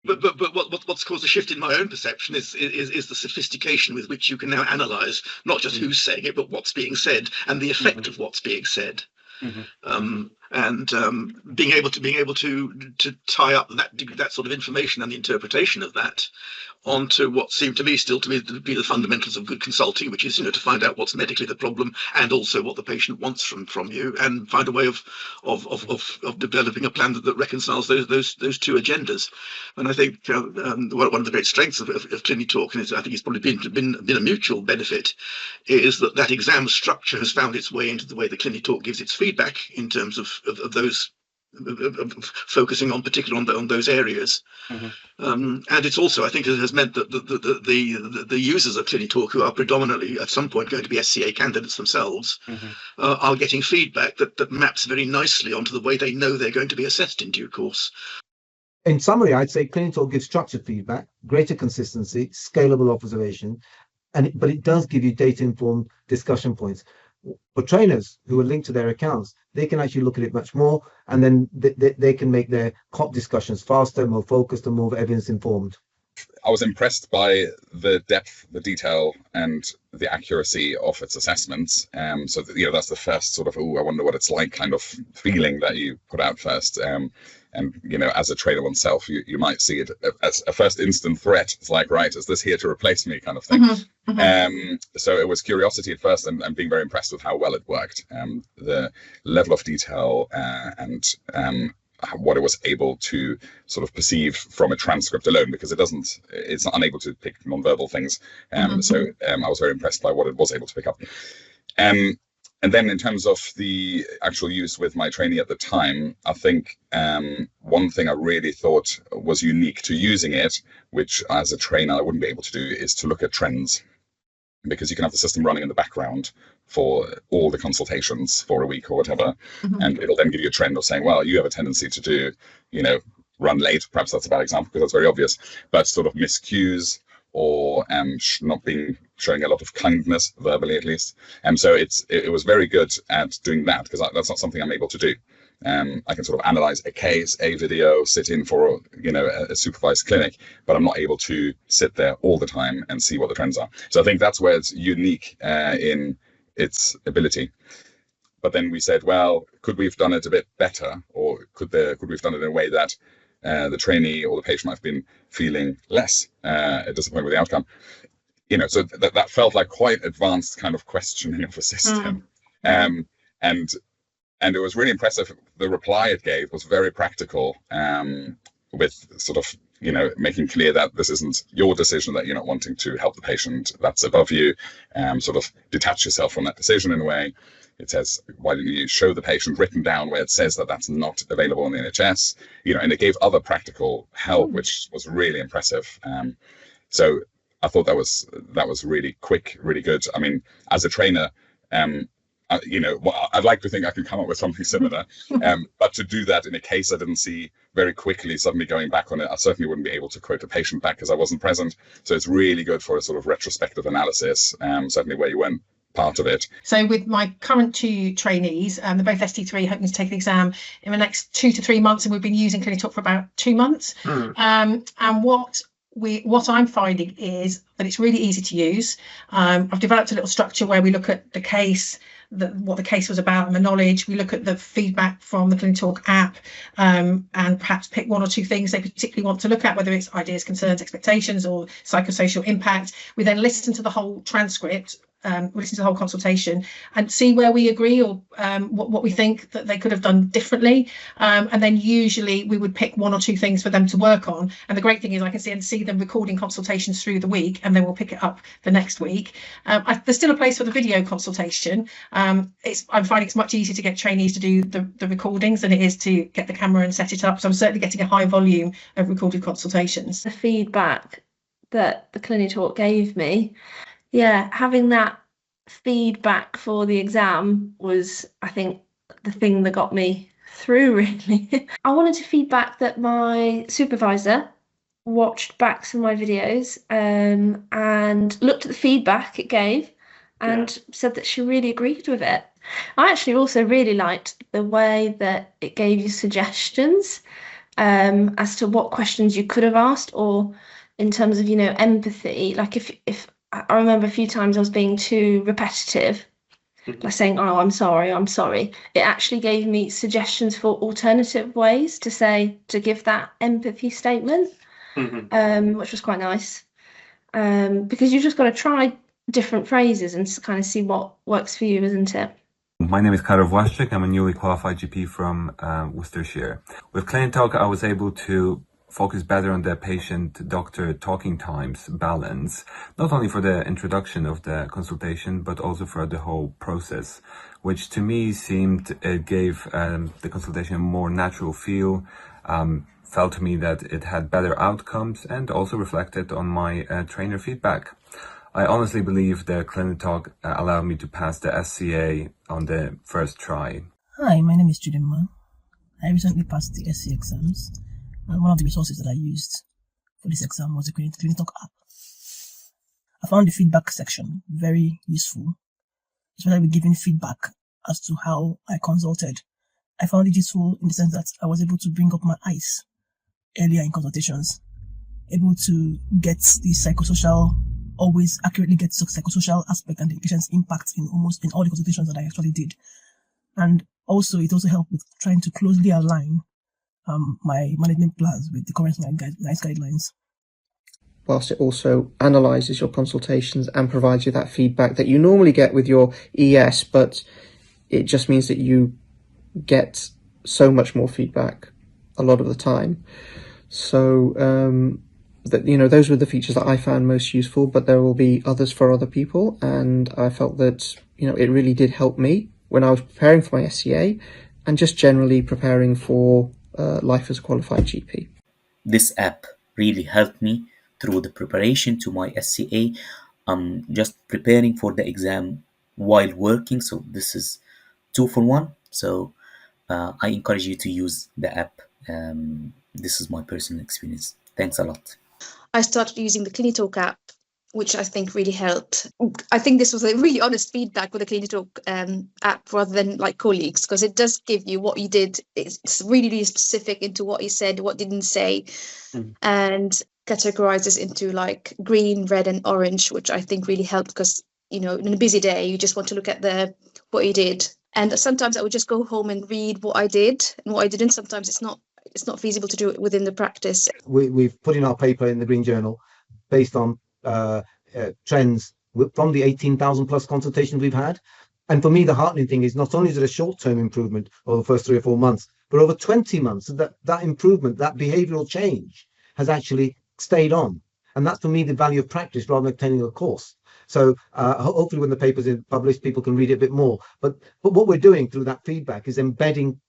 what's caused a shift in my own perception is the sophistication with which you can now analyse not just who's saying it, but what's being said and the effect of what's being said. And being able to tie up that sort of information and the interpretation of that onto what seemed to me still to be the fundamentals of good consulting, which is, to find out what's medically the problem and also what the patient wants from you, and find a way of developing a plan that reconciles those two agendas. And I think one of the great strengths of Clinitalk, and I think it's probably been a mutual benefit, is that exam structure has found its way into the way the Clinitalk gives its feedback in terms of those. Of focusing on particularly on those areas, and it's also, I think, it has meant that the users of Clinitalk, who are predominantly at some point going to be SCA candidates themselves, are getting feedback that maps very nicely onto the way they know they're going to be assessed in due course. In summary, I'd say Clinitalk gives structured feedback, greater consistency, scalable observation, but it does give you data-informed discussion points. For trainers who are linked to their accounts, they can actually look at it much more, and then they can make their COP discussions faster, more focused, and more evidence-informed. I was impressed by the depth, the detail, and the accuracy of its assessments. So that's the first sort of, I wonder what it's like kind of feeling that you put out first. And as a trainer oneself, you might see it as a first instant threat. It's like, right, is this here to replace me, kind of thing. So it was curiosity at first, and being very impressed with how well it worked. The level of detail and what it was able to sort of perceive from a transcript alone, because it's not unable to pick non-verbal things. So I was very impressed by what it was able to pick up. And then in terms of the actual use with my trainee at the time, I think one thing I really thought was unique to using it, which as a trainer I wouldn't be able to do, is to look at trends. Because you can have the system running in the background for all the consultations for a week or whatever, and it'll then give you a trend of saying, well, you have a tendency to do, run late. Perhaps that's a bad example because that's very obvious, but sort of miss cues, or not showing a lot of kindness verbally, at least. And so it was very good at doing that, because that's not something I'm able to do. I can sort of analyze a case, a video, sit in for a supervised clinic, but I'm not able to sit there all the time and see what the trends are. So I think that's where it's unique in its ability. But then we said, well, could we have done it a bit better, or could we have done it in a way that the trainee or the patient might have been feeling less disappointed with the outcome? So that felt like quite advanced kind of questioning of a system. And it was really impressive. The reply it gave was very practical, with sort of, making clear that this isn't your decision, that you're not wanting to help the patient. That's above you. Sort of detach yourself from that decision in a way. It says, why don't you show the patient written down where it says that that's not available in the NHS? And it gave other practical help, which was really impressive. So I thought that was really quick, really good. I mean, as a trainer, I'd like to think I can come up with something similar, but to do that in a case I didn't see very quickly, suddenly going back on it, I certainly wouldn't be able to quote a patient back because I wasn't present. So it's really good for a sort of retrospective analysis, certainly where you weren't part of it. So with my current two trainees, they're both ST3, hoping to take an exam in the next 2 to 3 months, and we've been using Clinitalk for about 2 months. And what I'm finding is that it's really easy to use. I've developed a little structure where we look at the case, what the case was about, and the knowledge. We look at the feedback from the Clinitalk app, and perhaps pick 1 or 2 things they particularly want to look at, whether it's ideas, concerns, expectations, or psychosocial impact. We then listen to the whole transcript, listen to the whole consultation, and see where we agree, or what we think that they could have done differently. And then usually we would pick 1 or 2 things for them to work on. And the great thing is I can see them recording consultations through the week, and then we'll pick it up the next week. There's still a place for the video consultation. I'm finding it's much easier to get trainees to do the recordings than it is to get the camera and set it up. So I'm certainly getting a high volume of recorded consultations. The feedback that the Clinitalk gave me, having that feedback for the exam was, I think, the thing that got me through, really. I wanted to feedback that my supervisor watched back some of my videos and looked at the feedback it gave and said that she really agreed with it. I actually also really liked the way that it gave you suggestions. as to what questions you could have asked, or in terms of, empathy. Like if I remember a few times I was being too repetitive, like saying, oh, I'm sorry. It actually gave me suggestions for alternative ways to give that empathy statement, which was quite nice. Because you've just got to try different phrases and kind of see what works for you, isn't it? My name is Karol Waszczyk. I'm a newly qualified GP from Worcestershire. With Clinitalk, I was able to focus better on the patient-doctor talking times balance, not only for the introduction of the consultation, but also for the whole process, which to me seemed it gave the consultation a more natural feel, felt to me that it had better outcomes, and also reflected on my trainer feedback. I honestly believe the Clinitalk allowed me to pass the SCA on the first try. Hi, my name is Chidinma. I recently passed the SCA exams, and one of the resources that I used for this exam was the Clinitalk app. I found the feedback section very useful, especially with giving feedback as to how I consulted. I found it useful in the sense that I was able to bring up my eyes earlier in consultations, able to get the psychosocial, always accurately get the psychosocial aspect and the patient's impact in all the consultations that I actually did. And also, it also helped with trying to closely align my management plans with the current NICE guidelines. Whilst it also analyses your consultations and provides you that feedback that you normally get with your ES, but it just means that you get so much more feedback a lot of the time. So those were the features that I found most useful, but there will be others for other people, and I felt that it really did help me when I was preparing for my SCA and just generally preparing for life as a qualified GP. This app really helped me through the preparation to my SCA. Just preparing for the exam while working, so this is 2 for 1. So I encourage you to use the app. This is my personal experience. Thanks a lot. I started using the Clinitalk app, which I think really helped. I think this was a really honest feedback with the Clinitalk app rather than like colleagues, because it does give you what you did. It's really, really specific into what you said, what didn't say, and categorizes into like green, red, and orange, which I think really helped because, in a busy day, you just want to look at what you did. And sometimes I would just go home and read what I did and what I didn't. Sometimes it's not feasible to do it within the practice. We've put in our paper in the Green Journal based on trends from the 18,000 plus consultations we've had. And for me, the heartening thing is not only is it a short-term improvement over the first 3 or 4 months, but over 20 months, that improvement, that behavioural change has actually stayed on. And that's for me the value of practice rather than attending a course. So hopefully when the paper's published, people can read it a bit more. But what we're doing through that feedback is embedding,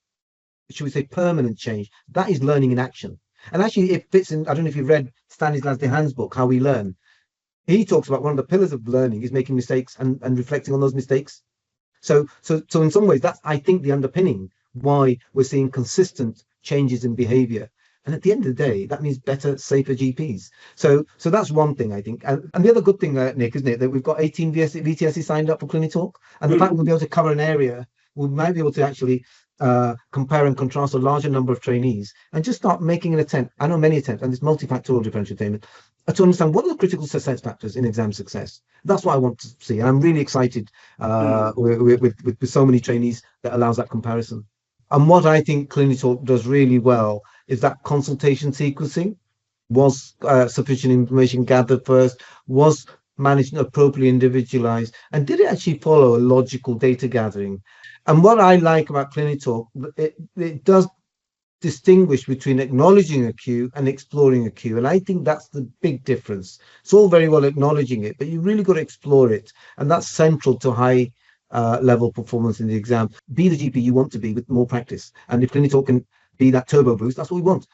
should we say, permanent change. That is learning in action. And actually it fits in, I don't know if you've read Stanislas Dehaene's book, How We Learn. He talks about one of the pillars of learning is making mistakes and reflecting on those mistakes. So in some ways, that's, I think, the underpinning why we're seeing consistent changes in behavior. And at the end of the day, that means better, safer GPs. So that's one thing, I think. And the other good thing, Nick, isn't it, that we've got 18 VTSs signed up for Clinitalk. And the fact we'll be able to cover an area, we might be able to actually compare and contrast a larger number of trainees and just start making an attempt. I know many attempts, and it's multifactorial differential attainment, to understand what are the critical success factors in exam success. That's what I want to see. And I'm really excited with so many trainees that allows that comparison. And what I think Clinitalk does really well is that consultation sequencing. Was sufficient information gathered first? Was managed appropriately individualized? And did it actually follow a logical data gathering? And what I like about Clinitalk, it does distinguish between acknowledging a cue and exploring a cue. And I think that's the big difference. It's all very well acknowledging it, but you really got to explore it. And that's central to high level performance in the exam. Be the GP you want to be with more practice. And if Clinitalk can be that turbo boost, that's what we want.